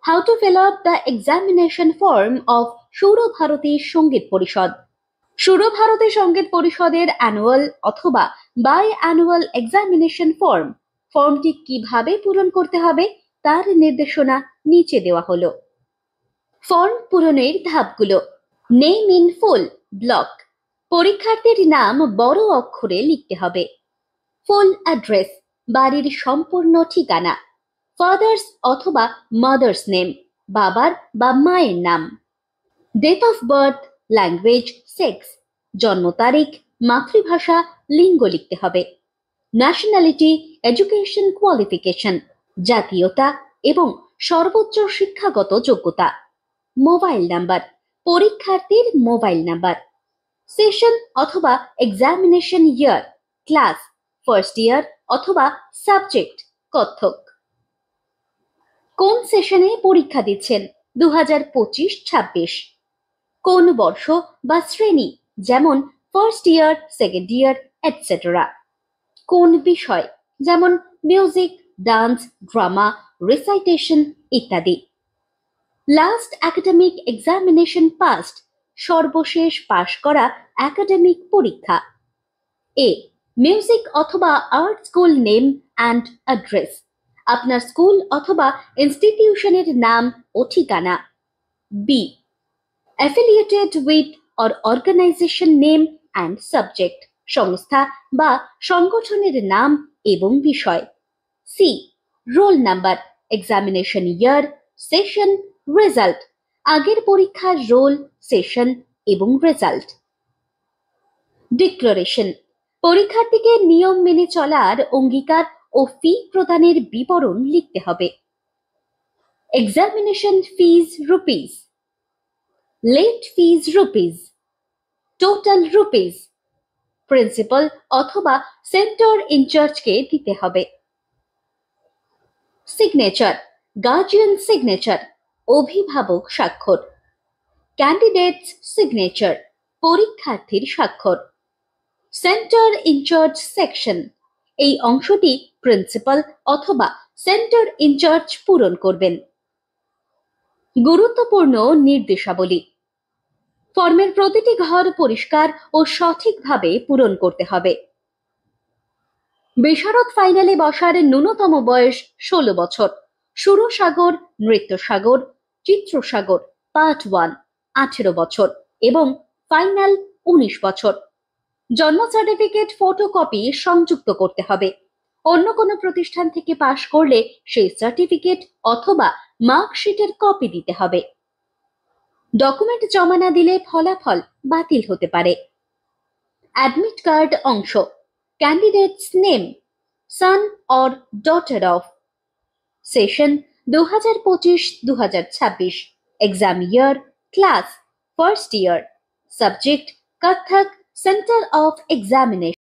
How to fill up the examination form of Sourabharati সঙ্গীত পরিষদ। সৌরভারতী সঙ্গীত পরিষদের অ্যানুয়াল অথবা বাই অ্যানুয়াল এক্সামিনেশন ফর্মটি কিভাবে পূরণ করতে হবে তার নির্দেশনা নিচে দেওয়া হলো। ফর্ম পূরণের ধাপগুলো। Name in full block. পরীক্ষার্থীর নাম বড় অক্ষরে লিখতে হবে। ফুল অ্যাড্রেস, বাড়ির সম্পূর্ণ ঠিকানা। ফাদার্স অথবা মাদার্স নেম, বাবার বা মায়ের নাম। Date of birth, language, sex, জন্ম তারিখ, মাতৃভাষা, লিঙ্গ লিখতে হবে। ন্যাশনালিটি, এডুকেশন কোয়ালিফিকেশন, জাতীয়তা এবং সর্বোচ্চ শিক্ষাগত যোগ্যতা। মোবাইল নাম্বার, পরীক্ষার্থীর মোবাইল নাম্বার। সেশন অথবা এক্সামিনেশন ইয়ার, ক্লাস, ফার্স্ট ইয়ার অথবা সাবজেক্ট, কত্থক। কোন সেশনে পরীক্ষা দিচ্ছেন? 2025-26। কোন বর্ষ বা শ্রেণী, যেমন first year, second year, etcetera. কোন বিষয়, যেমন মিউজিক, ডান্স, ড্রামা, রিসাইটেশন ইত্যাদি। লাস্ট একাডেমিক এক্সামিনেশন পাস্ট, সর্বশেষ পাশ করা একাডেমিক পরীক্ষা। এ, মিউজিক অথবা art school name and address, আপনার স্কুল অথবা ইনস্টিটিউশনের নাম ও ঠিকানা। B, affiliated with or organisation name and subject, সংস্থা বা সংগঠনের নাম এবং বিষয়। C, roll number, examination year, session, result, আগের পরীক্ষার রোল, সেশন এবং রেজাল্ট। ডিক্লারেশন, পরীক্ষার্থীকে নিয়ম মেনে চলার অঙ্গীকার ও ফি প্রদানের বিবরণ লিখতে হবে। এক্সামিনেশন ফিজ রুপিস, লেট ফিজ রুপিস, টোটাল রুপিস, প্রিন্সিপাল অথবা সেন্টার ইনচার্জকে দিতে হবে। সিগনেচার, গার্জিয়ান সিগনেচার, অভিভাবক স্বাক্ষর। ক্যান্ডিডেটস সিগনেচার, পরীক্ষার্থীর স্বাক্ষর। সেন্টার ইনচার্জ সেকশন, এই অংশটি প্রিন্সিপাল অথবা সেন্টার ইনচার্জ পূরণ করবেন। গুরুত্বপূর্ণ নির্দেশাবলী। ফর্মের প্রতিটি ঘর পরিষ্কার ও সঠিকভাবে পূরণ করতে হবে। বিশারদ ফাইনালে বসার ন্যূনতম বয়স 16 বছর। সুরসাগর, নৃত্যসাগর, চিত্রসাগর পার্ট 1 18 বছর এবং ফাইনাল 19 বছর। জন্ম সার্টিফিকেট ফটোকপি সংযুক্ত করতে হবে। অন্য কোনো প্রতিষ্ঠান থেকে পাশ করলে সেই সার্টিফিকেট অথবা মার্কশিটের কপি দিতে হবে। ডকুমেন্ট জমা না দিলে ফলাফল বাতিল হতে পারে। অ্যাডমিট কার্ড অংশ। Candidates name, son or daughter of. Session 2025-2026। Exam year, class, first year. Subject, Kathak, centre of examination.